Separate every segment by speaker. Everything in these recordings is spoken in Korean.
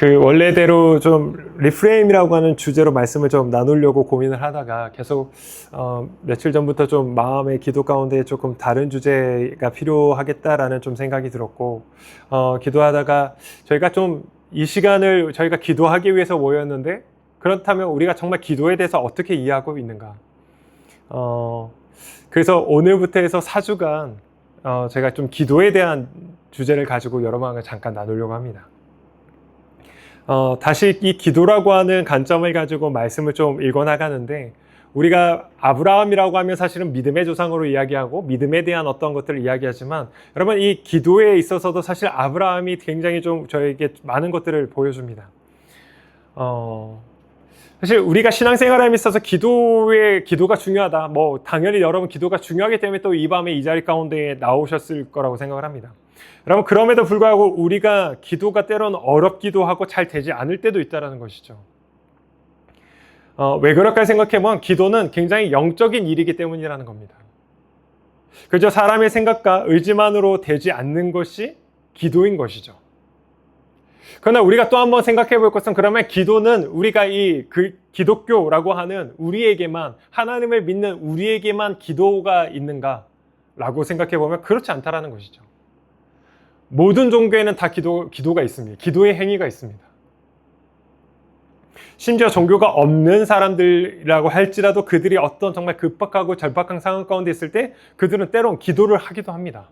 Speaker 1: 원래대로 좀 리프레임이라고 하는 주제로 말씀을 좀 나누려고 고민을 하다가 계속 며칠 전부터 좀 마음의 기도 가운데 조금 다른 주제가 필요하겠다라는 좀 생각이 들었고, 기도하다가 저희가 좀 이 시간을 저희가 기도하기 위해서 모였는데, 그렇다면 우리가 정말 기도에 대해서 어떻게 이해하고 있는가? 그래서 오늘부터 해서 4주간 제가 좀 기도에 대한 주제를 가지고 여러분과 잠깐 나누려고 합니다. 다시 이 기도라고 하는 관점을 가지고 말씀을 좀 읽어나가는데, 우리가 아브라함이라고 하면 사실은 믿음의 조상으로 이야기하고 믿음에 대한 어떤 것들을 이야기하지만, 여러분 이 기도에 있어서도 사실 아브라함이 굉장히 좀 저에게 많은 것들을 보여줍니다. 사실 우리가 신앙생활에 있어서 기도가 중요하다. 당연히 여러분 기도가 중요하기 때문에 또 이 밤에 이 자리 가운데 나오셨을 거라고 생각을 합니다. 여러분 그럼에도 불구하고 우리가 기도가 때로는 어렵기도 하고 잘 되지 않을 때도 있다는 것이죠. 왜 그럴까 생각해보면 기도는 굉장히 영적인 일이기 때문이라는 겁니다. 그저 사람의 생각과 의지만으로 되지 않는 것이 기도인 것이죠. 그러나 우리가 또 한번 생각해 볼 것은, 그러면 기도는 우리가 기독교라고 하는 우리에게만, 하나님을 믿는 우리에게만 기도가 있는가? 라고 생각해 보면 그렇지 않다라는 것이죠. 모든 종교에는 다 기도가 있습니다. 기도의 행위가 있습니다. 심지어 종교가 없는 사람들이라고 할지라도 그들이 어떤 정말 급박하고 절박한 상황 가운데 있을 때 그들은 때론 기도를 하기도 합니다.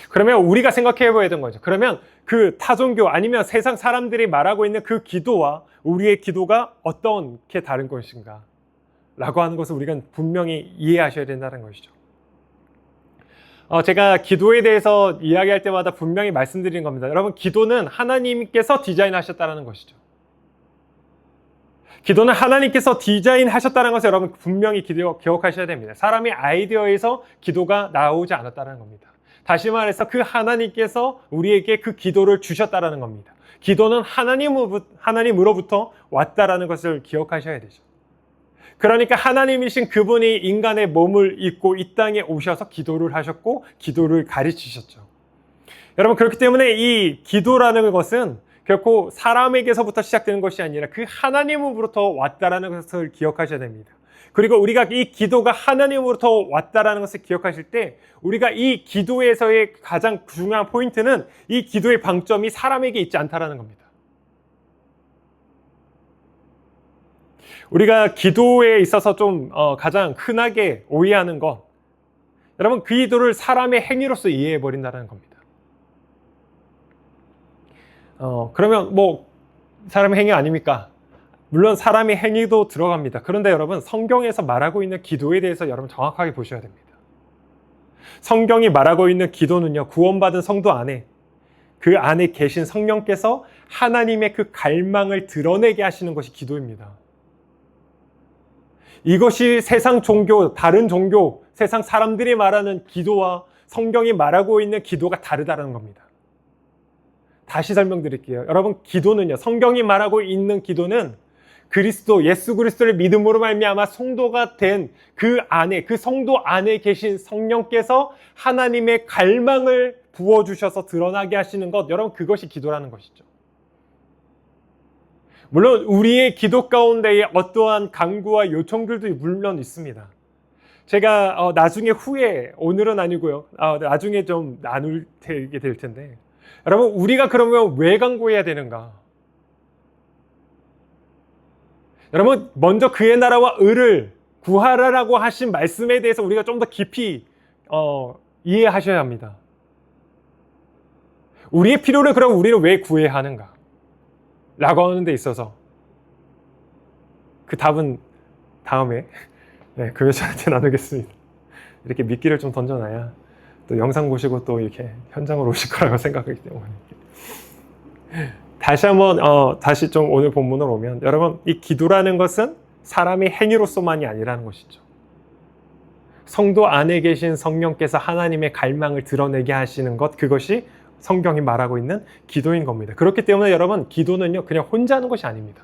Speaker 1: 그러면 우리가 생각해 봐야 되는 거죠. 그러면 그 타종교 아니면 세상 사람들이 말하고 있는 그 기도와 우리의 기도가 어떻게 다른 것인가? 라고 하는 것을 우리가 분명히 이해하셔야 된다는 것이죠. 제가 기도에 대해서 이야기할 때마다 분명히 말씀드리는 겁니다. 여러분, 기도는 하나님께서 디자인하셨다는 것이죠. 기도는 하나님께서 디자인하셨다는 것을 여러분 분명히 기억하셔야 됩니다. 사람의 아이디어에서 기도가 나오지 않았다는 겁니다. 다시 말해서 그 하나님께서 우리에게 그 기도를 주셨다는 겁니다. 기도는 하나님으로부터 왔다라는 것을 기억하셔야 되죠. 그러니까 하나님이신 그분이 인간의 몸을 입고 이 땅에 오셔서 기도를 하셨고 기도를 가르치셨죠. 여러분 그렇기 때문에 이 기도라는 것은 결코 사람에게서부터 시작되는 것이 아니라 그 하나님으로부터 왔다라는 것을 기억하셔야 됩니다. 그리고 우리가 이 기도가 하나님으로부터 왔다라는 것을 기억하실 때, 우리가 이 기도에서의 가장 중요한 포인트는 이 기도의 방점이 사람에게 있지 않다라는 겁니다. 우리가 기도에 있어서 좀 가장 흔하게 오해하는 것, 여러분 그 기도를 사람의 행위로서 이해해 버린다는 겁니다. 그러면 사람의 행위 아닙니까? 물론 사람의 행위도 들어갑니다. 그런데 여러분 성경에서 말하고 있는 기도에 대해서 여러분 정확하게 보셔야 됩니다. 성경이 말하고 있는 기도는요, 구원받은 성도 안에, 그 안에 계신 성령께서 하나님의 그 갈망을 드러내게 하시는 것이 기도입니다. 이것이 세상 종교, 다른 종교, 세상 사람들이 말하는 기도와 성경이 말하고 있는 기도가 다르다는 겁니다. 다시 설명드릴게요. 여러분 기도는요, 성경이 말하고 있는 기도는 예수 그리스도를 믿음으로 말미암아 성도가 된 그 안에, 그 성도 안에 계신 성령께서 하나님의 갈망을 부어주셔서 드러나게 하시는 것, 여러분 그것이 기도라는 것이죠. 물론 우리의 기도 가운데에 어떠한 간구와 요청들도 물론 있습니다. 제가 후에, 오늘은 아니고요, 나중에 좀 나누게 될 텐데, 여러분 우리가 그러면 왜 간구해야 되는가? 여러분 먼저 그의 나라와 의를 구하라라고 하신 말씀에 대해서 우리가 좀 더 깊이 이해하셔야 합니다. 우리의 필요를 그럼 우리는 왜 구해야 하는가? 라고 하는 데 있어서 그 답은 다음에 교회자한테 나누겠습니다. 이렇게 미끼를 좀 던져놔야 또 영상 보시고 또 이렇게 현장으로 오실 거라고 생각하기 때문에. 다시 한번 다시 좀 오늘 본문으로 오면, 여러분 이 기도라는 것은 사람의 행위로서만이 아니라는 것이죠. 성도 안에 계신 성령께서 하나님의 갈망을 드러내게 하시는 것, 그것이 성경이 말하고 있는 기도인 겁니다. 그렇기 때문에 여러분 기도는요 그냥 혼자 하는 것이 아닙니다.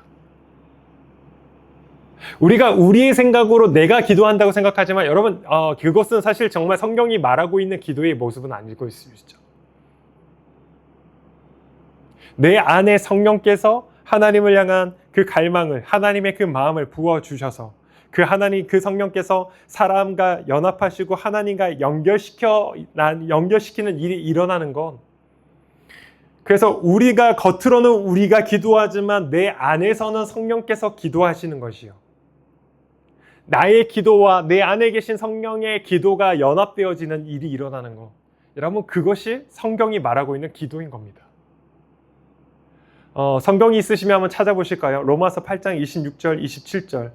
Speaker 1: 우리가 우리의 생각으로 내가 기도한다고 생각하지만 여러분 그것은 사실 정말 성경이 말하고 있는 기도의 모습은 아니고 있죠. 내 안에 성령께서 하나님을 향한 그 갈망을, 하나님의 그 마음을 부어주셔서 그 하나님, 그 성령께서 사람과 연합하시고 하나님과 연결시키는 일이 일어나는 건, 그래서 우리가 겉으로는 우리가 기도하지만 내 안에서는 성령께서 기도하시는 것이요. 나의 기도와 내 안에 계신 성령의 기도가 연합되어지는 일이 일어나는 것. 여러분, 그것이 성경이 말하고 있는 기도인 겁니다. 성경이 있으시면 한번 찾아보실까요? 로마서 8장 26절, 27절.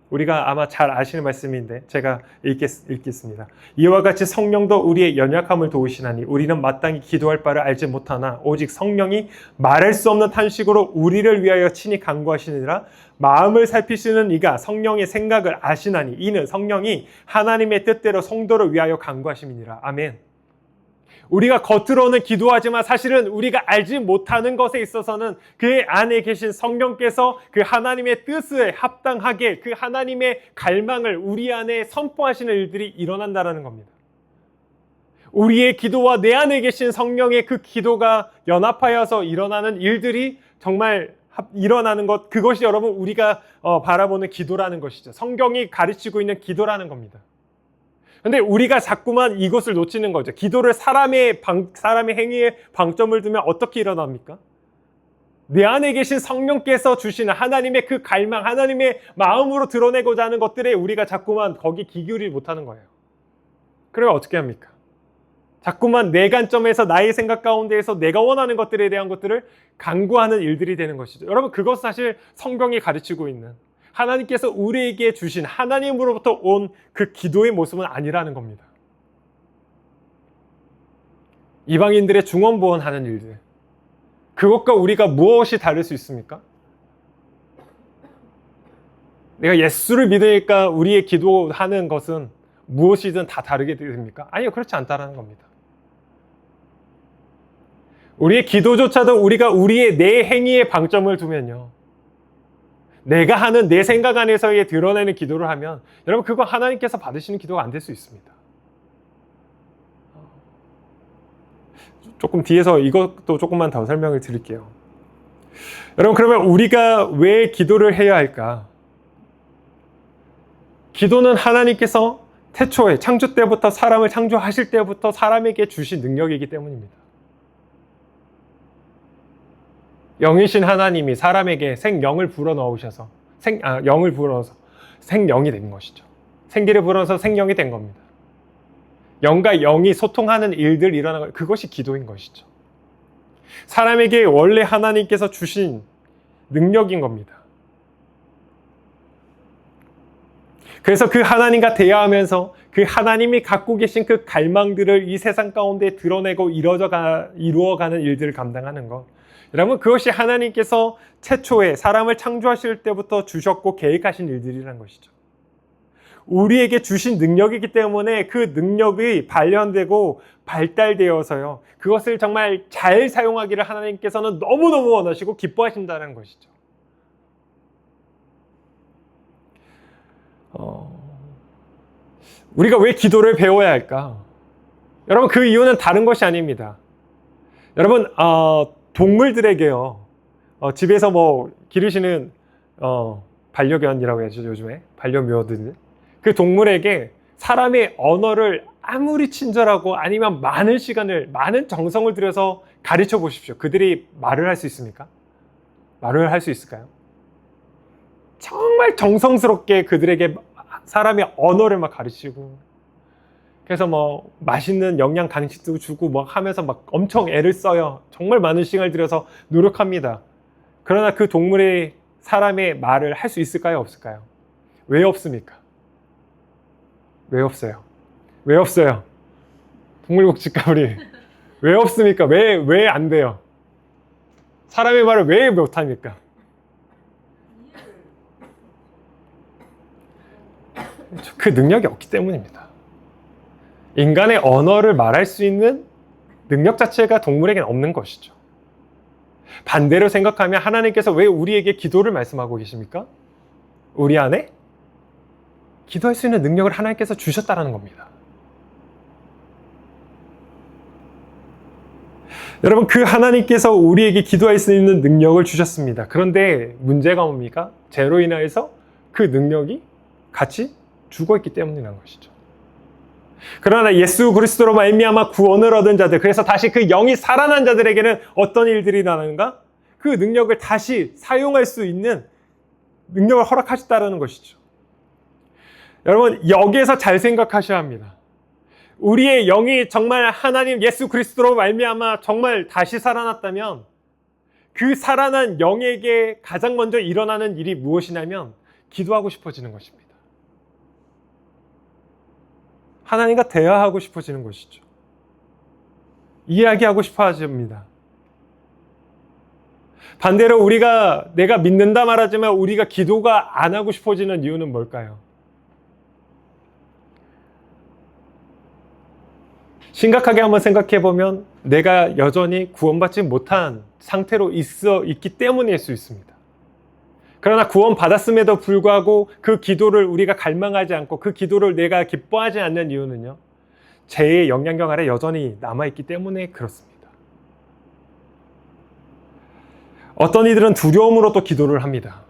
Speaker 1: 우리가 아마 잘 아시는 말씀인데 제가 읽겠습니다. 이와 같이 성령도 우리의 연약함을 도우시나니 우리는 마땅히 기도할 바를 알지 못하나 오직 성령이 말할 수 없는 탄식으로 우리를 위하여 친히 간구하시느니라. 마음을 살피시는 이가 성령의 생각을 아시나니 이는 성령이 하나님의 뜻대로 성도를 위하여 간구하심이니라. 아멘. 우리가 겉으로는 기도하지만 사실은 우리가 알지 못하는 것에 있어서는 그 안에 계신 성령께서 그 하나님의 뜻에 합당하게 그 하나님의 갈망을 우리 안에 선포하시는 일들이 일어난다는 겁니다. 우리의 기도와 내 안에 계신 성령의 그 기도가 연합하여서 일어나는 일들이 정말 일어나는 것, 그것이 여러분 우리가 바라보는 기도라는 것이죠. 성경이 가르치고 있는 기도라는 겁니다. 근데 우리가 자꾸만 이것을 놓치는 거죠. 기도를 사람의 행위에 방점을 두면 어떻게 일어납니까? 내 안에 계신 성령께서 주시는 하나님의 그 갈망, 하나님의 마음으로 드러내고자 하는 것들에 우리가 자꾸만 거기 기울이지 못하는 거예요. 그러면 어떻게 합니까? 자꾸만 내 관점에서 나의 생각 가운데에서 내가 원하는 것들에 대한 것들을 간구하는 일들이 되는 것이죠. 여러분, 그것 사실 성경이 가르치고 있는 하나님께서 우리에게 주신 하나님으로부터 온 그 기도의 모습은 아니라는 겁니다. 이방인들의 중언부언하는 일들, 그것과 우리가 무엇이 다를 수 있습니까? 내가 예수를 믿으니까 우리의 기도하는 것은 무엇이든 다 다르게 됩니까? 아니요, 그렇지 않다는 겁니다. 우리의 기도조차도 우리가 우리의 내 행위에 방점을 두면요, 내가 하는 내 생각 안에서의 드러내는 기도를 하면 여러분 그거 하나님께서 받으시는 기도가 안 될 수 있습니다. 조금 뒤에서 이것도 조금만 더 설명을 드릴게요. 여러분, 그러면 우리가 왜 기도를 해야 할까? 기도는 하나님께서 태초에 창조 때부터 사람을 창조하실 때부터 사람에게 주신 능력이기 때문입니다. 영이신 하나님이 사람에게 생영을 불어넣으셔서 영을 불어넣어서 생영이 된 것이죠. 생기를 불어넣어서 생영이 된 겁니다. 영과 영이 소통하는 일들 일어나는 것, 그것이 기도인 것이죠. 사람에게 원래 하나님께서 주신 능력인 겁니다. 그래서 그 하나님과 대화하면서 그 하나님이 갖고 계신 그 갈망들을 이 세상 가운데 드러내고 이루어가는 일들을 감당하는 것, 여러분 그것이 하나님께서 최초에 사람을 창조하실 때부터 주셨고 계획하신 일들이라는 것이죠. 우리에게 주신 능력이기 때문에 그 능력이 발현되고 발달되어서요, 그것을 정말 잘 사용하기를 하나님께서는 너무너무 원하시고 기뻐하신다는 것이죠. 우리가 왜 기도를 배워야 할까? 여러분, 그 이유는 다른 것이 아닙니다. 여러분, 동물들에게요, 집에서 뭐 기르시는 반려견이라고 해야죠, 요즘에 반려묘들, 그 동물에게 사람의 언어를 아무리 친절하고 아니면 많은 시간을, 많은 정성을 들여서 가르쳐 보십시오. 그들이 말을 할 수 있습니까? 말을 할 수 있을까요? 정말 정성스럽게 그들에게 사람의 언어를 막 가르치고, 그래서 뭐 맛있는 영양 간식도 주고 막 하면서 막 엄청 애를 써요. 정말 많은 시간을 들여서 노력합니다. 그러나 그 동물이 사람의 말을 할 수 있을까요? 없을까요? 왜 없습니까? 왜 없어요? 왜 없어요? 동물복지과 우리 왜 없습니까? 왜 안 돼요? 사람의 말을 왜 못합니까? 그 능력이 없기 때문입니다. 인간의 언어를 말할 수 있는 능력 자체가 동물에게는 없는 것이죠. 반대로 생각하면 하나님께서 왜 우리에게 기도를 말씀하고 계십니까? 우리 안에 기도할 수 있는 능력을 하나님께서 주셨다는 겁니다. 여러분, 그 하나님께서 우리에게 기도할 수 있는 능력을 주셨습니다. 그런데 문제가 뭡니까? 죄로 인하여서 그 능력이 같이 죽어있기 때문이라는 것이죠. 그러나 예수 그리스도로 말미암아 구원을 얻은 자들, 그래서 다시 그 영이 살아난 자들에게는 어떤 일들이 나는가? 그 능력을 다시 사용할 수 있는 능력을 허락하셨다는 것이죠. 여러분, 여기에서 잘 생각하셔야 합니다. 우리의 영이 정말 하나님 예수 그리스도로 말미암아 정말 다시 살아났다면 그 살아난 영에게 가장 먼저 일어나는 일이 무엇이냐면 기도하고 싶어지는 것입니다. 하나님과 대화하고 싶어지는 것이죠. 이야기하고 싶어집니다. 반대로 내가 믿는다 말하지만 우리가 기도가 안 하고 싶어지는 이유는 뭘까요? 심각하게 한번 생각해 보면 내가 여전히 구원받지 못한 상태로 있기 때문일 수 있습니다. 그러나 구원받았음에도 불구하고 그 기도를 우리가 갈망하지 않고 그 기도를 내가 기뻐하지 않는 이유는요, 죄의 영향력 아래 여전히 남아있기 때문에 그렇습니다. 어떤 이들은 두려움으로 또 기도를 합니다.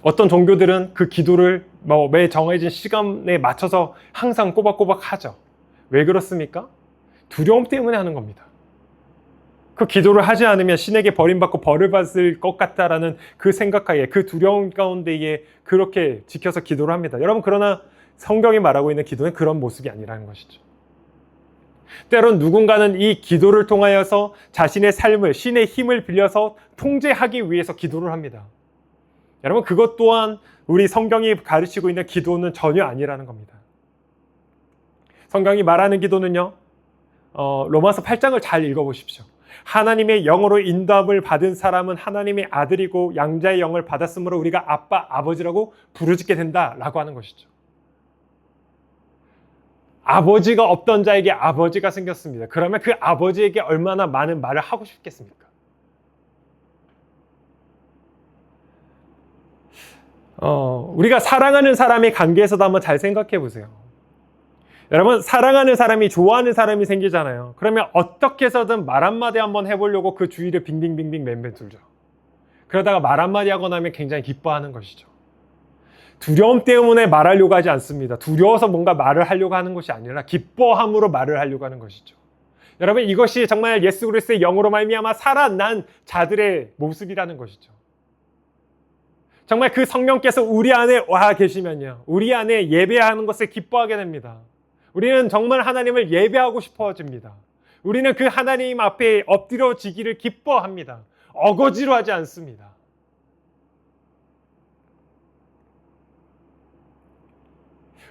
Speaker 1: 어떤 종교들은 그 기도를 매 정해진 시간에 맞춰서 항상 꼬박꼬박 하죠. 왜 그렇습니까? 두려움 때문에 하는 겁니다. 그 기도를 하지 않으면 신에게 버림받고 벌을 받을 것 같다라는 그 생각하에, 그 두려움 가운데에 그렇게 지켜서 기도를 합니다. 여러분, 그러나 성경이 말하고 있는 기도는 그런 모습이 아니라는 것이죠. 때론 누군가는 이 기도를 통하여서 자신의 삶을, 신의 힘을 빌려서 통제하기 위해서 기도를 합니다. 여러분, 그것 또한 우리 성경이 가르치고 있는 기도는 전혀 아니라는 겁니다. 성경이 말하는 기도는요, 로마서 8장을 잘 읽어보십시오. 하나님의 영으로 인도함을 받은 사람은 하나님의 아들이고 양자의 영을 받았으므로 우리가 아빠, 아버지라고 부르짖게 된다라고 하는 것이죠. 아버지가 없던 자에게 아버지가 생겼습니다. 그러면 그 아버지에게 얼마나 많은 말을 하고 싶겠습니까? 우리가 사랑하는 사람의 관계에서도 한번 잘 생각해 보세요. 여러분, 사랑하는 사람이 좋아하는 사람이 생기잖아요. 그러면 어떻게 해서든 말 한마디 한번 해보려고 그 주위를 빙빙빙빙 맴돌죠. 그러다가 말 한마디 하고 나면 굉장히 기뻐하는 것이죠. 두려움 때문에 말하려고 하지 않습니다. 두려워서 뭔가 말을 하려고 하는 것이 아니라 기뻐함으로 말을 하려고 하는 것이죠. 여러분, 이것이 정말 예수 그리스도의 영으로 말미암아 살아난 자들의 모습이라는 것이죠. 정말 그 성령께서 우리 안에 와 계시면요, 우리 안에 예배하는 것을 기뻐하게 됩니다. 우리는 정말 하나님을 예배하고 싶어집니다. 우리는 그 하나님 앞에 엎드려지기를 기뻐합니다. 어거지로 하지 않습니다.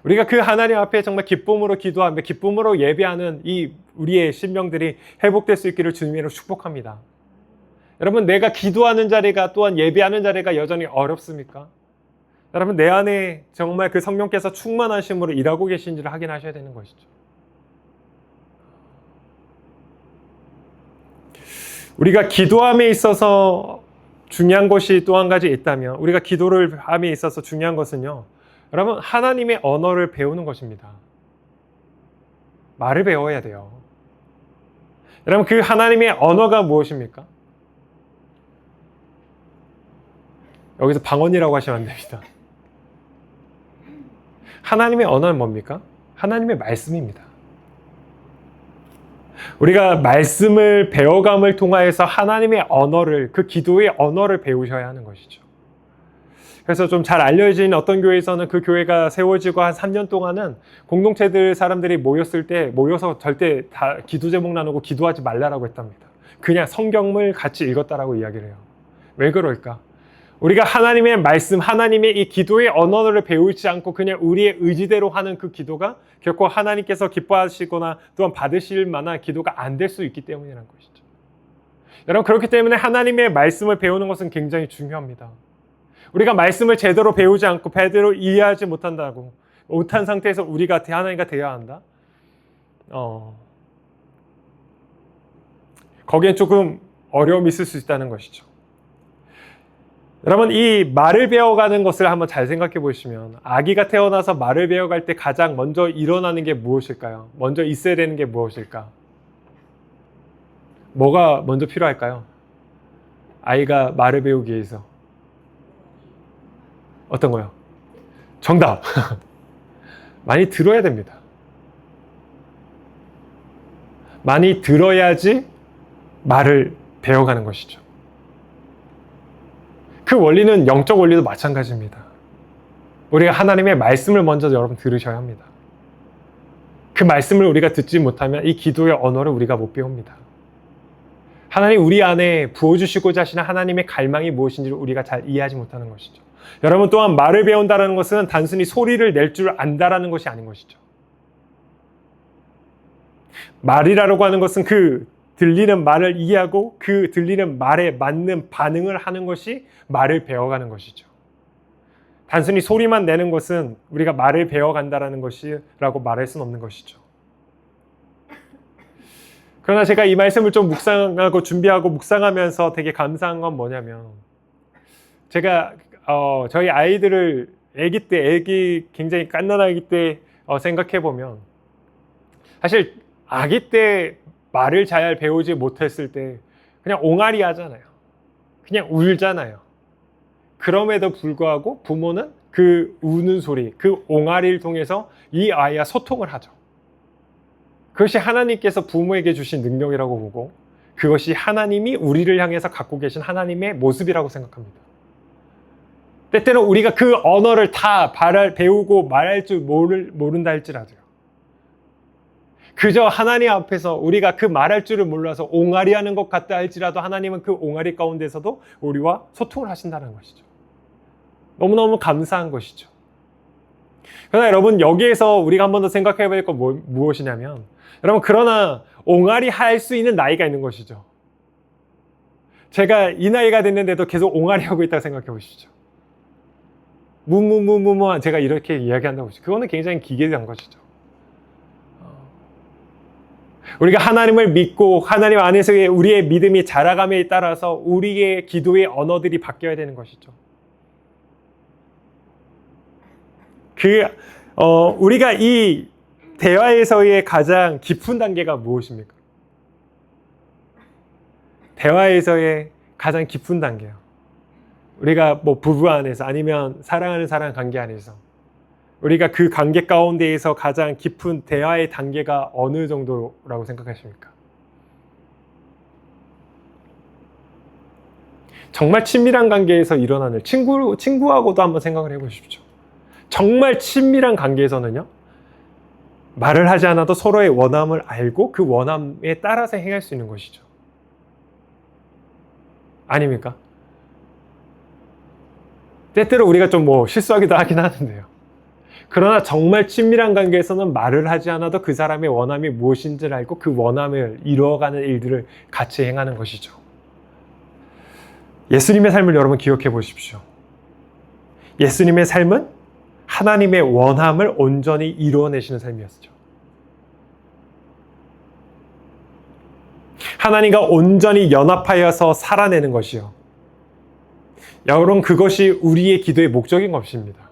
Speaker 1: 우리가 그 하나님 앞에 정말 기쁨으로 기도하며 기쁨으로 예배하는 이 우리의 심령들이 회복될 수 있기를 주님으로 축복합니다. 여러분, 내가 기도하는 자리가 또한 예배하는 자리가 여전히 어렵습니까? 여러분, 내 안에 정말 그 성령께서 충만하심으로 일하고 계신지를 확인하셔야 되는 것이죠. 우리가 기도함에 있어서 중요한 것이 또 한 가지 있다면, 우리가 기도를 함에 있어서 중요한 것은요, 여러분, 하나님의 언어를 배우는 것입니다. 말을 배워야 돼요. 여러분, 그 하나님의 언어가 무엇입니까? 여기서 방언이라고 하시면 안 됩니다. 하나님의 언어는 뭡니까? 하나님의 말씀입니다. 우리가 말씀을 배워감을 통하여서 하나님의 언어를, 그 기도의 언어를 배우셔야 하는 것이죠. 그래서 좀 잘 알려진 어떤 교회에서는 그 교회가 세워지고 한 3년 동안은 공동체들 사람들이 모여서 절대 다 기도 제목 나누고 기도하지 말라라고 했답니다. 그냥 성경을 같이 읽었다라고 이야기를 해요. 왜 그럴까? 우리가 하나님의 말씀, 하나님의 이 기도의 언어를 배우지 않고 그냥 우리의 의지대로 하는 그 기도가 결코 하나님께서 기뻐하시거나 또한 받으실 만한 기도가 안 될 수 있기 때문이라는 것이죠. 여러분, 그렇기 때문에 하나님의 말씀을 배우는 것은 굉장히 중요합니다. 우리가 말씀을 제대로 배우지 않고 제대로 이해하지 못한 상태에서 우리가 하나님과 대해야 한다? 거기엔 조금 어려움이 있을 수 있다는 것이죠. 여러분, 이 말을 배워가는 것을 한번 잘 생각해 보시면, 아기가 태어나서 말을 배워갈 때 가장 먼저 일어나는 게 무엇일까요? 먼저 있어야 되는 게 무엇일까? 뭐가 먼저 필요할까요? 아이가 말을 배우기 위해서. 어떤 거요? 정답! 많이 들어야 됩니다. 많이 들어야지 말을 배워가는 것이죠. 그 원리는 영적 원리도 마찬가지입니다. 우리가 하나님의 말씀을 먼저 여러분 들으셔야 합니다. 그 말씀을 우리가 듣지 못하면 이 기도의 언어를 우리가 못 배웁니다. 하나님 우리 안에 부어주시고자 하시는 하나님의 갈망이 무엇인지를 우리가 잘 이해하지 못하는 것이죠. 여러분 또한 말을 배운다는 것은 단순히 소리를 낼 줄 안다라는 것이 아닌 것이죠. 말이라고 하는 것은 그 들리는 말을 이해하고 그 들리는 말에 맞는 반응을 하는 것이 말을 배워가는 것이죠. 단순히 소리만 내는 것은 우리가 말을 배워간다라는 것이라고 말할 수는 없는 것이죠. 그러나 제가 이 말씀을 좀 묵상하고 준비하고 묵상하면서 되게 감사한 건 뭐냐면 제가 저희 아이들을 애기 굉장히 갓난아기 때 생각해 보면 사실 아기 때 말을 잘 배우지 못했을 때 그냥 옹알이 하잖아요. 그냥 울잖아요. 그럼에도 불구하고 부모는 그 우는 소리, 그 옹알이를 통해서 이 아이와 소통을 하죠. 그것이 하나님께서 부모에게 주신 능력이라고 보고 그것이 하나님이 우리를 향해서 갖고 계신 하나님의 모습이라고 생각합니다. 때때로 우리가 그 언어를 다 배우고 말할 줄 모른다 할지라도요. 그저 하나님 앞에서 우리가 그 말할 줄을 몰라서 옹알이 하는 것 같다 할지라도 하나님은 그 옹알이 가운데서도 우리와 소통을 하신다는 것이죠. 너무너무 감사한 것이죠. 그러나 여러분 여기에서 우리가 한 번 더 생각해 볼 건 무엇이냐면 여러분 그러나 옹알이 할 수 있는 나이가 있는 것이죠. 제가 이 나이가 됐는데도 계속 옹알이 하고 있다고 생각해 보시죠. 무무무무무 제가 이렇게 이야기한다고 보시죠. 그거는 굉장히 기괴한 것이죠. 우리가 하나님을 믿고 하나님 안에서의 우리의 믿음이 자라감에 따라서 우리의 기도의 언어들이 바뀌어야 되는 것이죠. 우리가 이 대화에서의 가장 깊은 단계가 무엇입니까? 대화에서의 가장 깊은 단계요. 우리가 부부 안에서 아니면 사랑하는 사람 관계 안에서 우리가 그 관계 가운데에서 가장 깊은 대화의 단계가 어느 정도라고 생각하십니까? 정말 친밀한 관계에서 일어나는 친구하고도 한번 생각을 해보십시오. 정말 친밀한 관계에서는요, 말을 하지 않아도 서로의 원함을 알고 그 원함에 따라서 행할 수 있는 것이죠. 아닙니까? 때때로 우리가 좀 실수하기도 하긴 하는데요. 그러나 정말 친밀한 관계에서는 말을 하지 않아도 그 사람의 원함이 무엇인지를 알고 그 원함을 이루어가는 일들을 같이 행하는 것이죠. 예수님의 삶을 여러분 기억해 보십시오. 예수님의 삶은 하나님의 원함을 온전히 이루어내시는 삶이었죠. 하나님과 온전히 연합하여서 살아내는 것이요. 여러분 그것이 우리의 기도의 목적인 것입니다.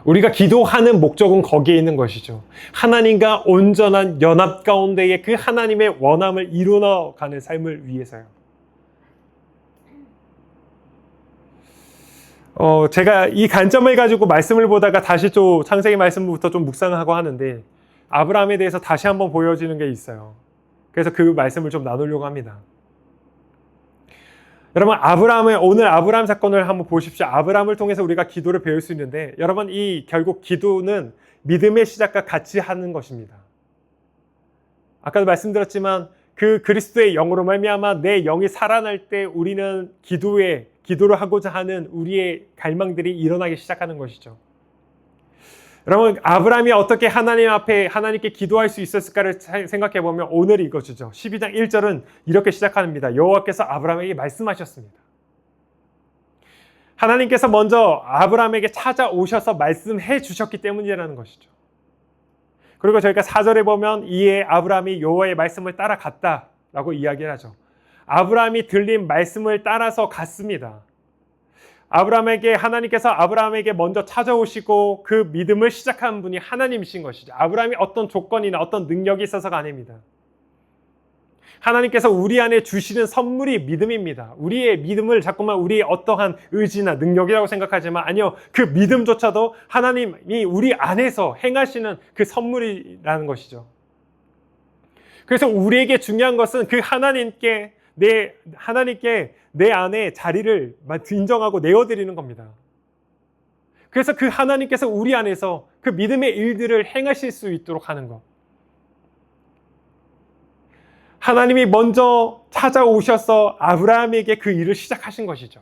Speaker 1: 우리가 기도하는 목적은 거기에 있는 것이죠. 하나님과 온전한 연합 가운데에 그 하나님의 원함을 이루어가는 삶을 위해서요. 제가 이 관점을 가지고 말씀을 보다가 다시 또 창세기 말씀부터 좀 묵상하고 하는데 아브라함에 대해서 다시 한번 보여지는 게 있어요. 그래서 그 말씀을 좀 나누려고 합니다. 여러분 오늘 아브라함 사건을 한번 보십시오. 아브라함을 통해서 우리가 기도를 배울 수 있는데 여러분 결국 기도는 믿음의 시작과 같이 하는 것입니다. 아까도 말씀드렸지만 그 그리스도의 영으로 말미암아 내 영이 살아날 때 우리는 기도를 하고자 하는 우리의 갈망들이 일어나기 시작하는 것이죠. 여러분 아브라함이 어떻게 하나님 앞에 하나님께 기도할 수 있었을까를 생각해 보면 오늘 이것이죠. 12장 1절은 이렇게 시작합니다. 여호와께서 아브라함에게 말씀하셨습니다. 하나님께서 먼저 아브라함에게 찾아오셔서 말씀해 주셨기 때문이라는 것이죠. 그리고 저희가 4절에 보면 이에 아브라함이 여호와의 말씀을 따라갔다라고 이야기를 하죠. 아브라함이 들린 말씀을 따라서 갔습니다. 하나님께서 아브라함에게 먼저 찾아오시고 그 믿음을 시작한 분이 하나님이신 것이죠. 아브라함이 어떤 조건이나 어떤 능력이 있어서가 아닙니다. 하나님께서 우리 안에 주시는 선물이 믿음입니다. 우리의 믿음을 자꾸만 우리의 어떠한 의지나 능력이라고 생각하지만 아니요. 그 믿음조차도 하나님이 우리 안에서 행하시는 그 선물이라는 것이죠. 그래서 우리에게 중요한 것은 그 하나님께 내 안에 자리를 인정하고 내어드리는 겁니다. 그래서 그 하나님께서 우리 안에서 그 믿음의 일들을 행하실 수 있도록 하는 것. 하나님이 먼저 찾아오셔서 아브라함에게 그 일을 시작하신 것이죠.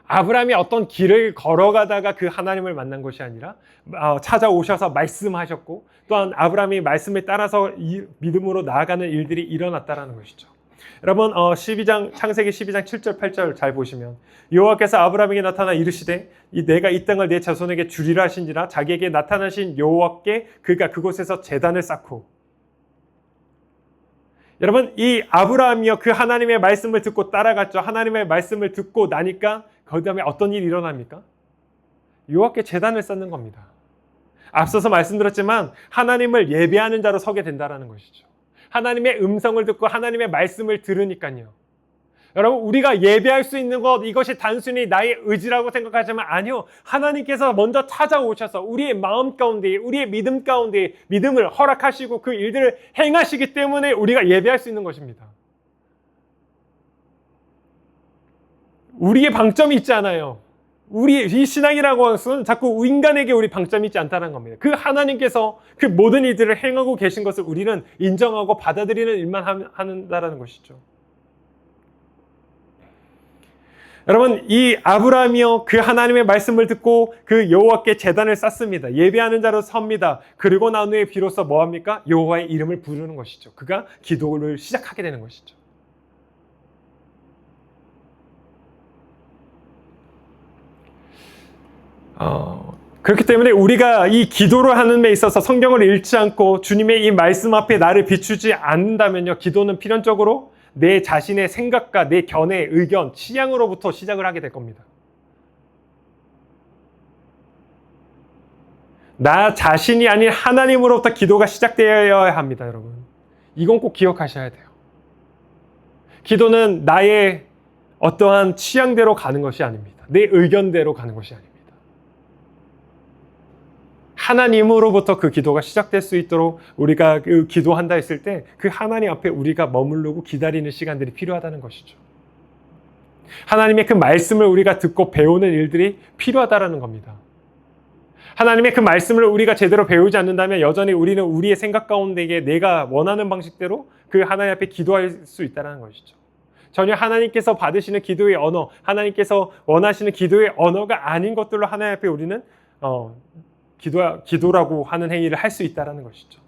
Speaker 1: 아브라함이 어떤 길을 걸어가다가 그 하나님을 만난 것이 아니라 찾아오셔서 말씀하셨고 또한 아브라함이 말씀에 따라서 믿음으로 나아가는 일들이 일어났다는 것이죠. 여러분 창세기 12장 7절 8절 잘 보시면 여호와께서 아브라함에게 나타나 이르시되 내가 이 땅을 내 자손에게 주리라 하신지라 자기에게 나타나신 여호와께 그가 그곳에서 제단을 쌓고. 여러분 이 아브라함이요 그 하나님의 말씀을 듣고 따라갔죠. 하나님의 말씀을 듣고 나니까 그 다음에 어떤 일이 일어납니까? 여호와께 제단을 쌓는 겁니다. 앞서서 말씀드렸지만 하나님을 예배하는 자로 서게 된다는 것이죠. 하나님의 음성을 듣고 하나님의 말씀을 들으니까요. 여러분 우리가 예배할 수 있는 것 이것이 단순히 나의 의지라고 생각하지만 아니요. 하나님께서 먼저 찾아오셔서 우리의 마음 가운데 우리의 믿음 가운데 믿음을 허락하시고 그 일들을 행하시기 때문에 우리가 예배할 수 있는 것입니다. 우리의 방점이 있지 않아요. 이 신앙이라고 하는 것은 자꾸 인간에게 우리 방점이 있지 않다는 겁니다. 그 하나님께서 그 모든 일들을 행하고 계신 것을 우리는 인정하고 받아들이는 일만 한다는 것이죠. 여러분 이 아브라함이요 그 하나님의 말씀을 듣고 그 여호와께 제단을 쌓습니다. 예배하는 자로 섭니다. 그리고 난 후에 비로소 뭐합니까? 여호와의 이름을 부르는 것이죠. 그가 기도를 시작하게 되는 것이죠. 그렇기 때문에 우리가 이 기도를 하는 데 있어서 성경을 읽지 않고 주님의 이 말씀 앞에 나를 비추지 않는다면요 기도는 필연적으로 내 자신의 생각과 내 견해, 의견, 취향으로부터 시작을 하게 될 겁니다. 나 자신이 아닌 하나님으로부터 기도가 시작되어야 합니다, 여러분. 이건 꼭 기억하셔야 돼요. 기도는 나의 어떠한 취향대로 가는 것이 아닙니다. 내 의견대로 가는 것이 아닙니다. 하나님으로부터 그 기도가 시작될 수 있도록 우리가 그 기도한다 했을 때 그 하나님 앞에 우리가 머무르고 기다리는 시간들이 필요하다는 것이죠. 하나님의 그 말씀을 우리가 듣고 배우는 일들이 필요하다는 겁니다. 하나님의 그 말씀을 우리가 제대로 배우지 않는다면 여전히 우리는 우리의 생각 가운데 내가 원하는 방식대로 그 하나님 앞에 기도할 수 있다는 것이죠. 전혀 하나님께서 받으시는 기도의 언어, 하나님께서 원하시는 기도의 언어가 아닌 것들로 하나님 앞에 우리는 기도라고 하는 행위를 할 수 있다는 것이죠.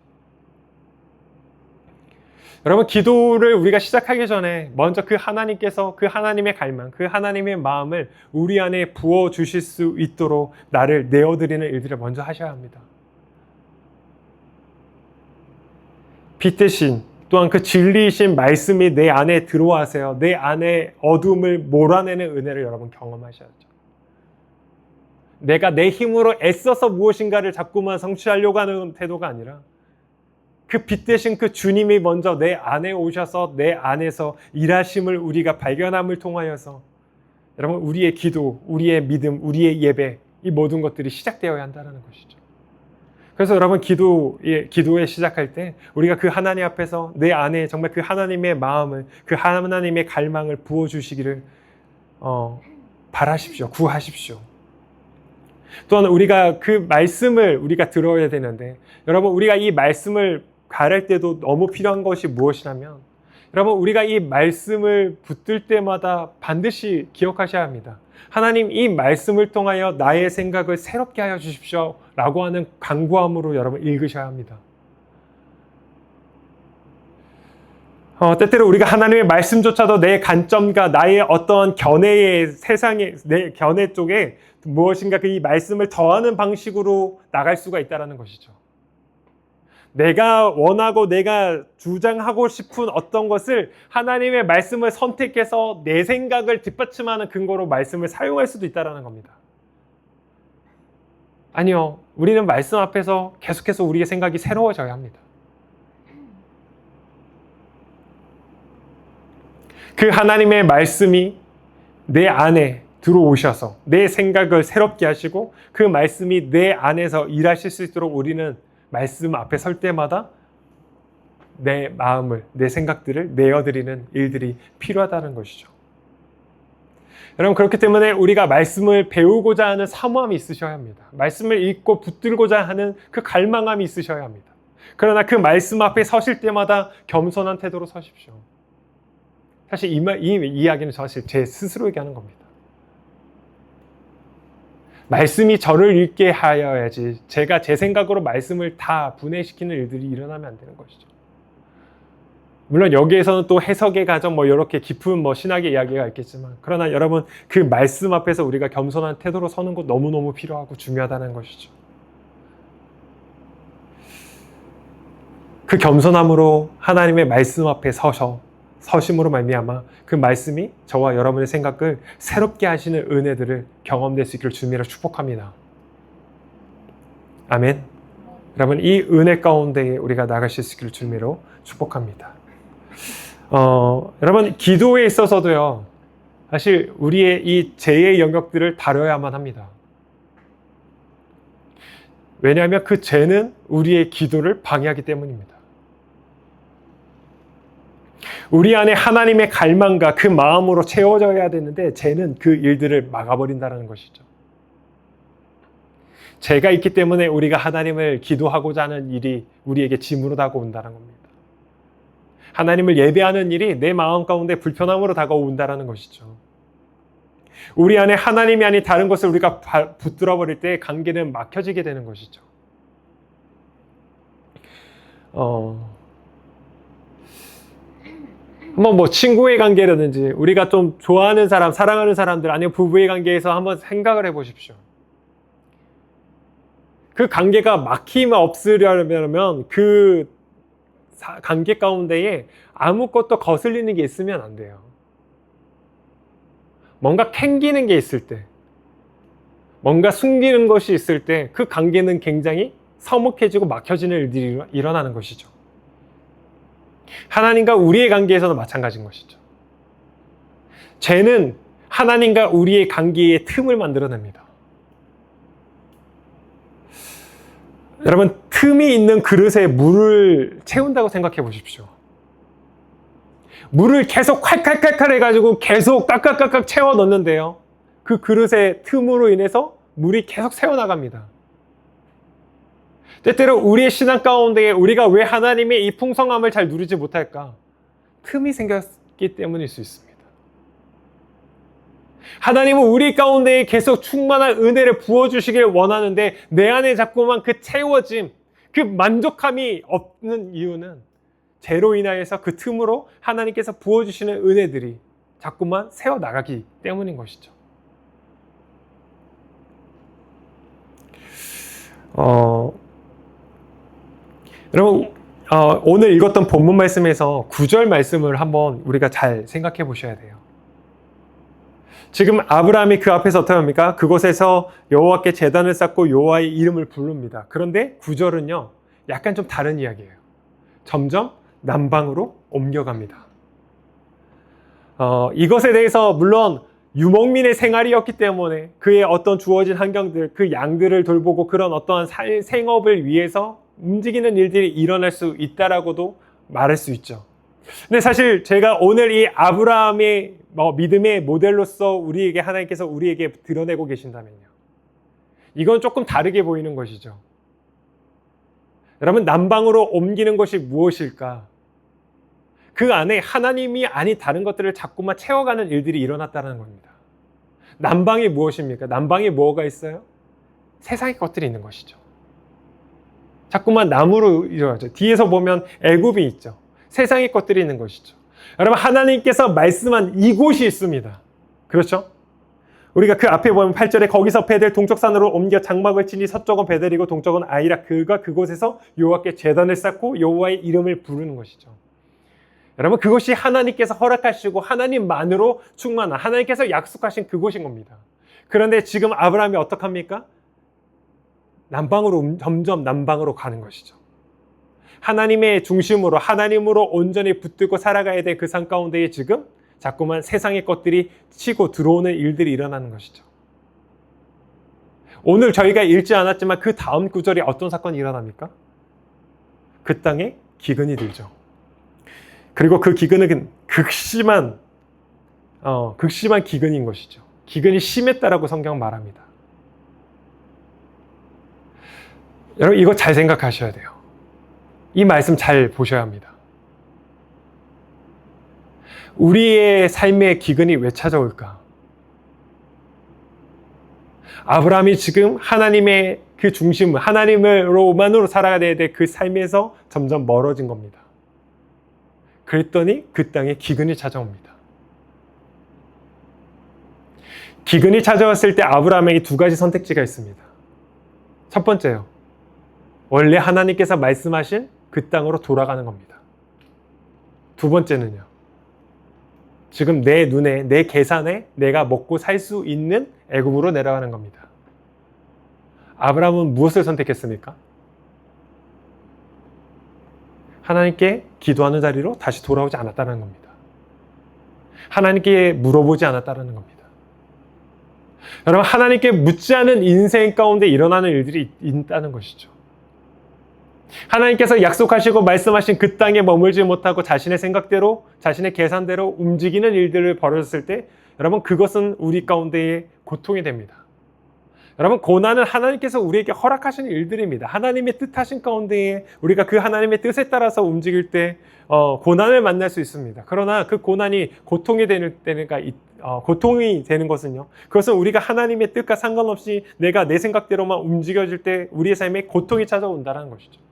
Speaker 1: 여러분 기도를 우리가 시작하기 전에 먼저 그 하나님께서 그 하나님의 갈망, 그 하나님의 마음을 우리 안에 부어주실 수 있도록 나를 내어드리는 일들을 먼저 하셔야 합니다. 빛 대신 또한 그 진리이신 말씀이 내 안에 들어와서요. 내 안에 어둠을 몰아내는 은혜를 여러분 경험하셔야죠. 내가 내 힘으로 애써서 무엇인가를 자꾸만 성취하려고 하는 태도가 아니라 그 빛 대신 그 주님이 먼저 내 안에 오셔서 내 안에서 일하심을 우리가 발견함을 통하여서 여러분 우리의 기도, 우리의 믿음, 우리의 예배 이 모든 것들이 시작되어야 한다는 것이죠. 그래서 여러분 기도에 시작할 때 우리가 그 하나님 앞에서 내 안에 정말 그 하나님의 마음을 그 하나님의 갈망을 부어주시기를 바라십시오. 구하십시오. 또한 우리가 그 말씀을 우리가 들어야 되는데 여러분 우리가 이 말씀을 가를 때도 너무 필요한 것이 무엇이냐면 여러분 우리가 이 말씀을 붙들 때마다 반드시 기억하셔야 합니다. 하나님 이 말씀을 통하여 나의 생각을 새롭게 하여 주십시오 라고 하는 간구함으로 여러분 읽으셔야 합니다. 때때로 우리가 하나님의 말씀조차도 내 관점과 나의 어떤 견해의 내 견해 쪽에 무엇인가 이 말씀을 더하는 방식으로 나갈 수가 있다는 것이죠. 내가 원하고 내가 주장하고 싶은 어떤 것을 하나님의 말씀을 선택해서 내 생각을 뒷받침하는 근거로 말씀을 사용할 수도 있다는 겁니다. 아니요. 우리는 말씀 앞에서 계속해서 우리의 생각이 새로워져야 합니다. 그 하나님의 말씀이 내 안에 들어오셔서 내 생각을 새롭게 하시고 그 말씀이 내 안에서 일하실 수 있도록 우리는 말씀 앞에 설 때마다 내 마음을, 내 생각들을 내어드리는 일들이 필요하다는 것이죠. 여러분, 그렇기 때문에 우리가 말씀을 배우고자 하는 사모함이 있으셔야 합니다. 말씀을 읽고 붙들고자 하는 그 갈망함이 있으셔야 합니다. 그러나 그 말씀 앞에 서실 때마다 겸손한 태도로 서십시오. 사실 이 이야기는 사실 제 스스로에게 하는 겁니다. 말씀이 저를 읽게 하여야지 제가 제 생각으로 말씀을 다 분해시키는 일들이 일어나면 안 되는 것이죠. 물론 여기에서는 또 해석의 과정 이렇게 깊은 신학의 이야기가 있겠지만, 그러나 여러분, 그 말씀 앞에서 우리가 겸손한 태도로 서는 것 너무너무 필요하고 중요하다는 것이죠. 그 겸손함으로 하나님의 말씀 앞에 서심으로 말미암아 그 말씀이 저와 여러분의 생각을 새롭게 하시는 은혜들을 경험될 수 있기를 주님으로 축복합니다. 아멘. 여러분, 이 은혜 가운데 우리가 나가실 수 있기를 주님으로 축복합니다. 여러분, 기도에 있어서도요, 사실 우리의 이 죄의 영역들을 다뤄야만 합니다. 왜냐하면 그 죄는 우리의 기도를 방해하기 때문입니다. 우리 안에 하나님의 갈망과 그 마음으로 채워져야 되는데 죄는 그 일들을 막아버린다는 것이죠. 죄가 있기 때문에 우리가 하나님을 기도하고자 하는 일이 우리에게 짐으로 다가온다는 겁니다. 하나님을 예배하는 일이 내 마음 가운데 불편함으로 다가온다는 것이죠. 우리 안에 하나님이 아닌 다른 것을 우리가 붙들어 버릴 때 관계는 막혀지게 되는 것이죠. 친구의 관계라든지 우리가 좀 좋아하는 사람, 사랑하는 사람들, 아니면 부부의 관계에서 한번 생각을 해보십시오. 그 관계가 막힘이 없으려면 그 관계 가운데에 아무것도 거슬리는 게 있으면 안 돼요. 뭔가 캥기는 게 있을 때, 뭔가 숨기는 것이 있을 때 그 관계는 굉장히 서먹해지고 막혀지는 일들이 일어나는 것이죠. 하나님과 우리의 관계에서도 마찬가지인 것이죠. 죄는 하나님과 우리의 관계의 틈을 만들어냅니다. 여러분, 틈이 있는 그릇에 물을 채운다고 생각해 보십시오. 물을 계속 칼칼칼칼 해가지고 계속 깍깍깍깍 채워 넣는데요, 그 그릇의 틈으로 인해서 물이 계속 새어나갑니다. 때때로 우리의 신앙 가운데 우리가 왜 하나님의 이 풍성함을 잘 누리지 못할까? 틈이 생겼기 때문일 수 있습니다. 하나님은 우리 가운데 계속 충만한 은혜를 부어주시길 원하는데 내 안에 자꾸만 그 채워짐, 그 만족함이 없는 이유는 죄로 인하여서 그 틈으로 하나님께서 부어주시는 은혜들이 자꾸만 새어나가기 때문인 것이죠. 여러분, 오늘 읽었던 본문 말씀에서 9절 말씀을 한번 우리가 잘 생각해 보셔야 돼요. 지금 아브라함이 그 앞에서 어떻게 합니까? 그곳에서 여호와께 제단을 쌓고 여호와의 이름을 부릅니다. 그런데 9절은요, 약간 좀 다른 이야기예요. 점점 남방으로 옮겨갑니다. 이것에 대해서 물론 유목민의 생활이었기 때문에 그의 어떤 주어진 환경들, 그 양들을 돌보고 그런 어떠한 생업을 위해서 움직이는 일들이 일어날 수 있다라고도 말할 수 있죠. 근데 사실 제가 오늘 이 아브라함의 믿음의 모델로서 우리에게 하나님께서 우리에게 드러내고 계신다면요, 이건 조금 다르게 보이는 것이죠. 여러분, 남방으로 옮기는 것이 무엇일까? 그 안에 하나님이 아닌 다른 것들을 자꾸만 채워가는 일들이 일어났다는 겁니다. 남방이 무엇입니까? 남방에 뭐가 있어요? 세상의 것들이 있는 것이죠. 자꾸만 남으로 이루어져. 뒤에서 보면 애굽이 있죠. 세상의 것들이 있는 것이죠. 여러분, 하나님께서 말씀한 이곳이 있습니다. 그렇죠? 우리가 그 앞에 보면 8절에 거기서 베델 동쪽산으로 옮겨 장막을 치니 서쪽은 베델이고 동쪽은 아이라, 그가 그곳에서 여호와께 제단을 쌓고 여호와의 이름을 부르는 것이죠. 여러분, 그것이 하나님께서 허락하시고 하나님만으로 충만한, 하나님께서 약속하신 그곳인 겁니다. 그런데 지금 아브라함이 어떡합니까? 남방으로, 점점 남방으로 가는 것이죠. 하나님의 중심으로, 하나님으로 온전히 붙들고 살아가야 될 그 삶 가운데에 지금 자꾸만 세상의 것들이 치고 들어오는 일들이 일어나는 것이죠. 오늘 저희가 읽지 않았지만 그 다음 구절에 어떤 사건이 일어납니까? 그 땅에 기근이 들죠. 그리고 그 기근은 극심한 기근인 것이죠. 기근이 심했다라고 성경은 말합니다. 여러분, 이거 잘 생각하셔야 돼요. 이 말씀 잘 보셔야 합니다. 우리의 삶의 기근이 왜 찾아올까? 아브라함이 지금 하나님의 그 중심, 하나님으로만으로 살아가야 될 그 삶에서 점점 멀어진 겁니다. 그랬더니 그 땅에 기근이 찾아옵니다. 기근이 찾아왔을 때 아브라함에게 두 가지 선택지가 있습니다. 첫 번째요. 원래 하나님께서 말씀하신 그 땅으로 돌아가는 겁니다. 두 번째는요. 지금 내 눈에, 내 계산에 내가 먹고 살 수 있는 애굽으로 내려가는 겁니다. 아브라함은 무엇을 선택했습니까? 하나님께 기도하는 자리로 다시 돌아오지 않았다는 겁니다. 하나님께 물어보지 않았다는 겁니다. 여러분, 하나님께 묻지 않은 인생 가운데 일어나는 일들이 있다는 것이죠. 하나님께서 약속하시고 말씀하신 그 땅에 머물지 못하고 자신의 생각대로, 자신의 계산대로 움직이는 일들을 벌어졌을 때 여러분, 그것은 우리 가운데의 고통이 됩니다. 여러분, 고난은 하나님께서 우리에게 허락하신 일들입니다. 하나님의 뜻하신 가운데에 우리가 그 하나님의 뜻에 따라서 움직일 때 고난을 만날 수 있습니다. 그러나 그 고난이 고통이 되는 것은요, 그것은 우리가 하나님의 뜻과 상관없이 내가 내 생각대로만 움직여질 때 우리의 삶에 고통이 찾아온다는 것이죠.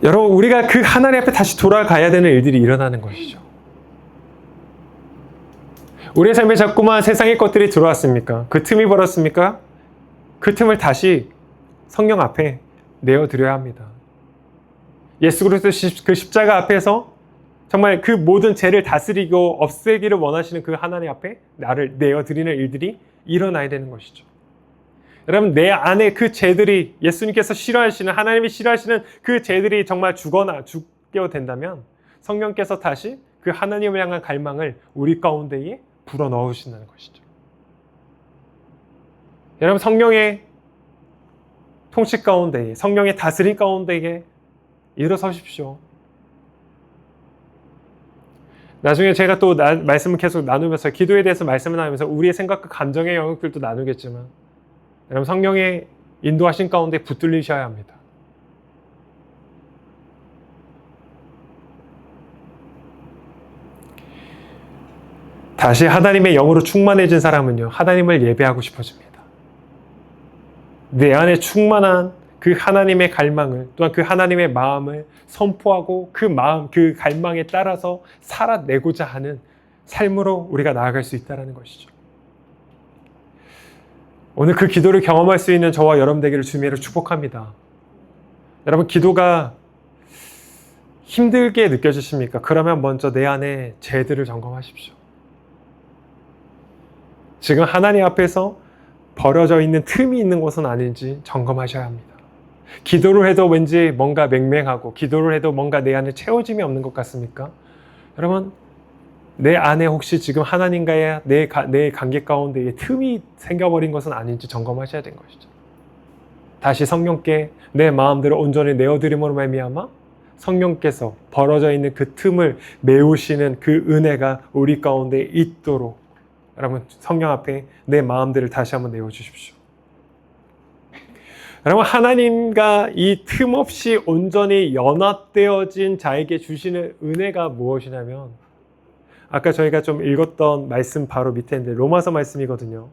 Speaker 1: 여러분, 우리가 그 하나님 앞에 다시 돌아가야 되는 일들이 일어나는 것이죠. 우리의 삶에 자꾸만 세상의 것들이 들어왔습니까? 그 틈이 벌었습니까? 그 틈을 다시 성령 앞에 내어드려야 합니다. 예수 그리스도 그 십자가 앞에서 정말 그 모든 죄를 다스리고 없애기를 원하시는 그 하나님 앞에 나를 내어드리는 일들이 일어나야 되는 것이죠. 여러분, 내 안에 그 죄들이 예수님께서 싫어하시는, 하나님이 싫어하시는 그 죄들이 정말 죽게 된다면 성령께서 다시 그 하나님을 향한 갈망을 우리 가운데에 불어넣으신다는 것이죠. 여러분, 성령의 통치 가운데에, 성령의 다스림 가운데에 일어서십시오. 나중에 제가 또 말씀을 계속 나누면서, 기도에 대해서 말씀을 나누면서 우리의 생각과 감정의 영역들도 나누겠지만 여러분, 성령의 인도하신 가운데 붙들리셔야 합니다. 다시 하나님의 영으로 충만해진 사람은요, 하나님을 예배하고 싶어집니다. 내 안에 충만한 그 하나님의 갈망을, 또한 그 하나님의 마음을 선포하고 그 마음, 그 갈망에 따라서 살아내고자 하는 삶으로 우리가 나아갈 수 있다는 것이죠. 오늘 그 기도를 경험할 수 있는 저와 여러분 되기를 주님으로 축복합니다. 여러분, 기도가 힘들게 느껴지십니까? 그러면 먼저 내 안에 죄들을 점검하십시오. 지금 하나님 앞에서 버려져 있는 틈이 있는 곳은 아닌지 점검하셔야 합니다. 기도를 해도 왠지 뭔가 맹맹하고, 기도를 해도 뭔가 내 안에 채워짐이 없는 것 같습니까? 여러분, 내 안에 혹시 지금 하나님과의 내 관계 가운데에 틈이 생겨버린 것은 아닌지 점검하셔야 되는 것이죠. 다시 성령께 내 마음대로 온전히 내어드림으로 말미암아 성령께서 벌어져 있는 그 틈을 메우시는 그 은혜가 우리 가운데 있도록 여러분, 성령 앞에 내 마음들을 다시 한번 내어주십시오. 여러분, 하나님과 이 틈 없이 온전히 연합되어진 자에게 주시는 은혜가 무엇이냐면, 아까 저희가 좀 읽었던 말씀 바로 밑에 있는데 로마서 말씀이거든요.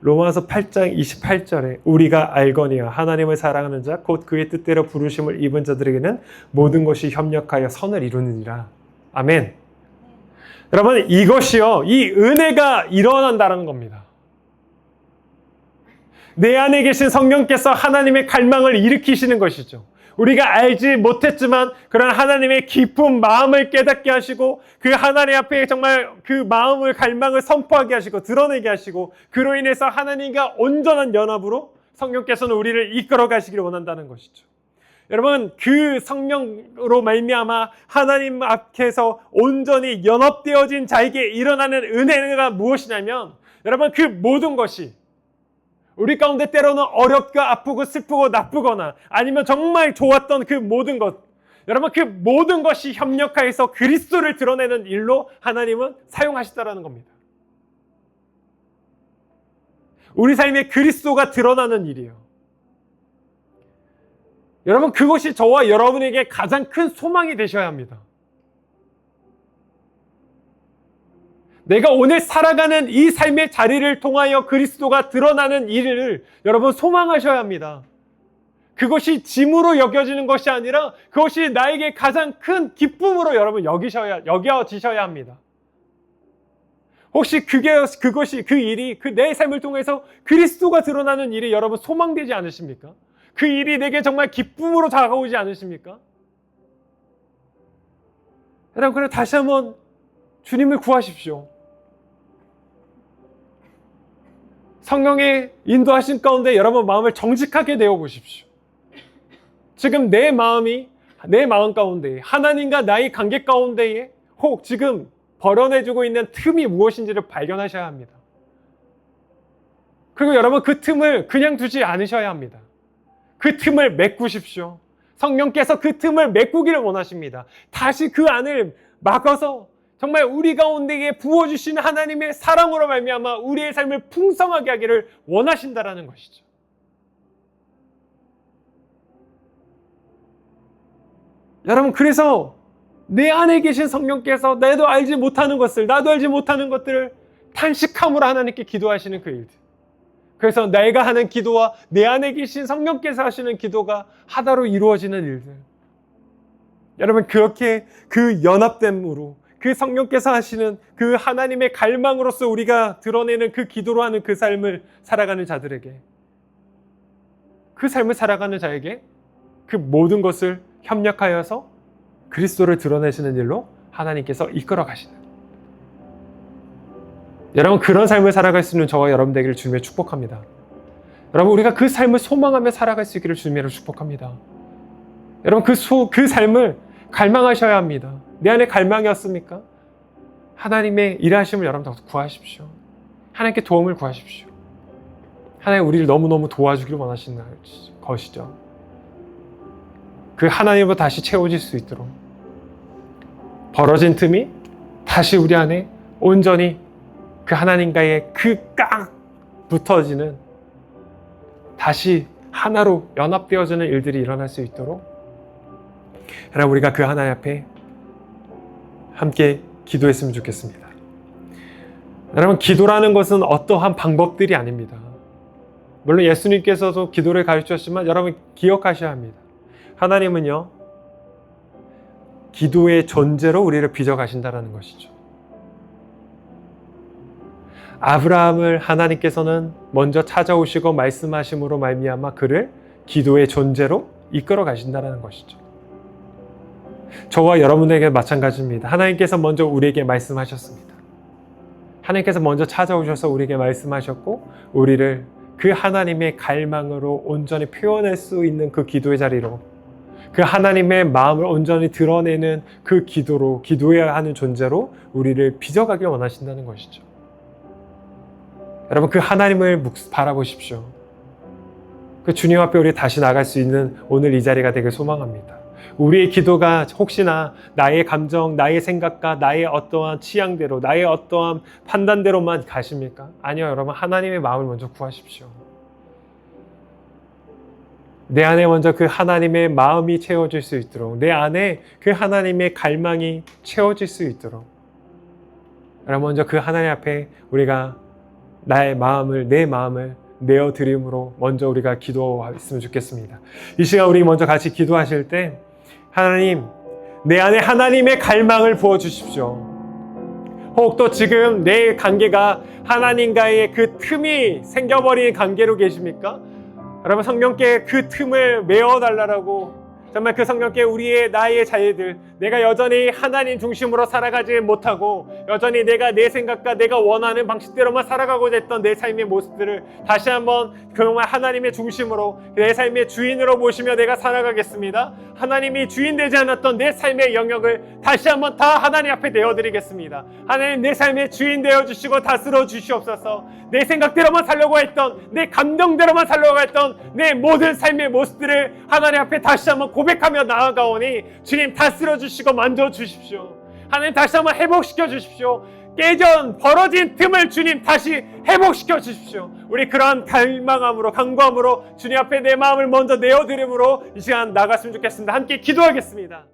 Speaker 1: 로마서 8장 28절에 우리가 알거니와 하나님을 사랑하는 자 곧 그의 뜻대로 부르심을 입은 자들에게는 모든 것이 협력하여 선을 이루느니라. 아멘. 여러분, 이것이요, 이 은혜가 일어난다는 겁니다. 내 안에 계신 성령께서 하나님의 갈망을 일으키시는 것이죠. 우리가 알지 못했지만 그런 하나님의 깊은 마음을 깨닫게 하시고 그 하나님 앞에 정말 그 마음을, 갈망을 선포하게 하시고 드러내게 하시고, 그로 인해서 하나님과 온전한 연합으로 성령께서는 우리를 이끌어 가시기를 원한다는 것이죠. 여러분, 그 성령으로 말미암아 하나님 앞에서 온전히 연합되어진 자에게 일어나는 은혜가 무엇이냐면, 여러분, 그 모든 것이 우리 가운데 때로는 어렵고 아프고 슬프고 나쁘거나 아니면 정말 좋았던 그 모든 것, 여러분, 그 모든 것이 협력하여서 그리스도를 드러내는 일로 하나님은 사용하시다라는 겁니다. 우리 삶에 그리스도가 드러나는 일이에요. 여러분, 그것이 저와 여러분에게 가장 큰 소망이 되셔야 합니다. 내가 오늘 살아가는 이 삶의 자리를 통하여 그리스도가 드러나는 일을 여러분 소망하셔야 합니다. 그것이 짐으로 여겨지는 것이 아니라 그것이 나에게 가장 큰 기쁨으로 여러분 여겨지셔야 합니다. 혹시 그 일이 내 삶을 통해서 그리스도가 드러나는 일이 여러분 소망되지 않으십니까? 그 일이 내게 정말 기쁨으로 다가오지 않으십니까? 여러분, 그래 다시 한번 주님을 구하십시오. 성령의 인도하신 가운데 여러분 마음을 정직하게 내어보십시오. 지금 내 마음 가운데 하나님과 나의 관계 가운데에 혹 지금 벌어내주고 있는 틈이 무엇인지를 발견하셔야 합니다. 그리고 여러분 그 틈을 그냥 두지 않으셔야 합니다. 그 틈을 메꾸십시오. 성령께서 그 틈을 메꾸기를 원하십니다. 다시 그 안을 막아서 정말 우리 가운데에 부어주시는 하나님의 사랑으로 말미암아 우리의 삶을 풍성하게 하기를 원하신다라는 것이죠. 여러분, 그래서 내 안에 계신 성령께서 나도 알지 못하는 것들을 탄식함으로 하나님께 기도하시는 그 일들. 그래서 내가 하는 기도와 내 안에 계신 성령께서 하시는 기도가 하나로 이루어지는 일들. 여러분, 그렇게 그 연합됨으로 그 성령께서 하시는 그 하나님의 갈망으로서 우리가 드러내는 그 기도로 하는 그 삶을 살아가는 자들에게, 그 삶을 살아가는 자에게 그 모든 것을 협력하여서 그리스도를 드러내시는 일로 하나님께서 이끌어 가시는, 여러분 그런 삶을 살아갈 수 있는 저와 여러분 되기를 주님의 축복합니다. 여러분, 우리가 그 삶을 소망하며 살아갈 수 있기를 주님으로 축복합니다. 여러분, 그 삶을 갈망하셔야 합니다. 내 안에 갈망이었습니까? 하나님의 일하심을 여러분 구하십시오. 하나님께 도움을 구하십시오. 하나님 우리를 너무너무 도와주기를 원하시는 것이죠. 그 하나님으로 다시 채워질 수 있도록 벌어진 틈이 다시 우리 안에 온전히 그 하나님과의 그 깍 붙어지는, 다시 하나로 연합되어지는 일들이 일어날 수 있도록 여러분 우리가 그 하나님 앞에 함께 기도했으면 좋겠습니다. 여러분, 기도라는 것은 어떠한 방법들이 아닙니다. 물론 예수님께서도 기도를 가르치셨지만 여러분 기억하셔야 합니다. 하나님은요, 기도의 존재로 우리를 빚어가신다는 것이죠. 아브라함을 하나님께서는 먼저 찾아오시고 말씀하심으로 말미암아 그를 기도의 존재로 이끌어 가신다는 것이죠. 저와 여러분에게 마찬가지입니다. 하나님께서 먼저 우리에게 말씀하셨습니다. 하나님께서 먼저 찾아오셔서 우리에게 말씀하셨고 우리를 그 하나님의 갈망으로 온전히 표현할 수 있는 그 기도의 자리로, 그 하나님의 마음을 온전히 드러내는 그 기도로, 기도해야 하는 존재로 우리를 빚어가길 원하신다는 것이죠. 여러분, 그 하나님을 바라보십시오. 그 주님 앞에 우리 다시 나갈 수 있는 오늘 이 자리가 되길 소망합니다. 우리의 기도가 혹시나 나의 감정, 나의 생각과 나의 어떠한 취향대로, 나의 어떠한 판단대로만 가십니까? 아니요, 여러분, 하나님의 마음을 먼저 구하십시오. 내 안에 먼저 그 하나님의 마음이 채워질 수 있도록, 내 안에 그 하나님의 갈망이 채워질 수 있도록, 여러분 먼저 그 하나님 앞에 우리가 내 마음을 내어드림으로 먼저 우리가 기도했으면 좋겠습니다. 이 시간 우리 먼저 같이 기도하실 때, 하나님, 내 안에 하나님의 갈망을 부어주십시오. 혹 또 지금 내 관계가 하나님과의 그 틈이 생겨버린 관계로 계십니까? 여러분, 성령께 그 틈을 메어달라고 정말 그 성령께 우리의 나의 자녀들, 내가 여전히 하나님 중심으로 살아가지 못하고 여전히 내가 내 생각과 내가 원하는 방식대로만 살아가고자 했던 내 삶의 모습들을 다시 한번 정말 하나님의 중심으로 내 삶의 주인으로 모시며 내가 살아가겠습니다. 하나님이 주인 되지 않았던 내 삶의 영역을 다시 한번 다 하나님 앞에 내어드리겠습니다. 하나님, 내 삶의 주인 되어주시고 다스려 주시옵소서. 내 생각대로만 살려고 했던, 내 감정대로만 살려고 했던 내 모든 삶의 모습들을 하나님 앞에 다시 한번 고백하며 나아가오니 주님 다스려 주시고 만져 주십시오. 하나님, 다시 한번 회복시켜 주십시오. 깨진 벌어진 틈을 주님 다시 회복시켜 주십시오. 우리 그러한 갈망함으로, 간구함으로 주님 앞에 내 마음을 먼저 내어드림으로 이 시간 나갔으면 좋겠습니다. 함께 기도하겠습니다.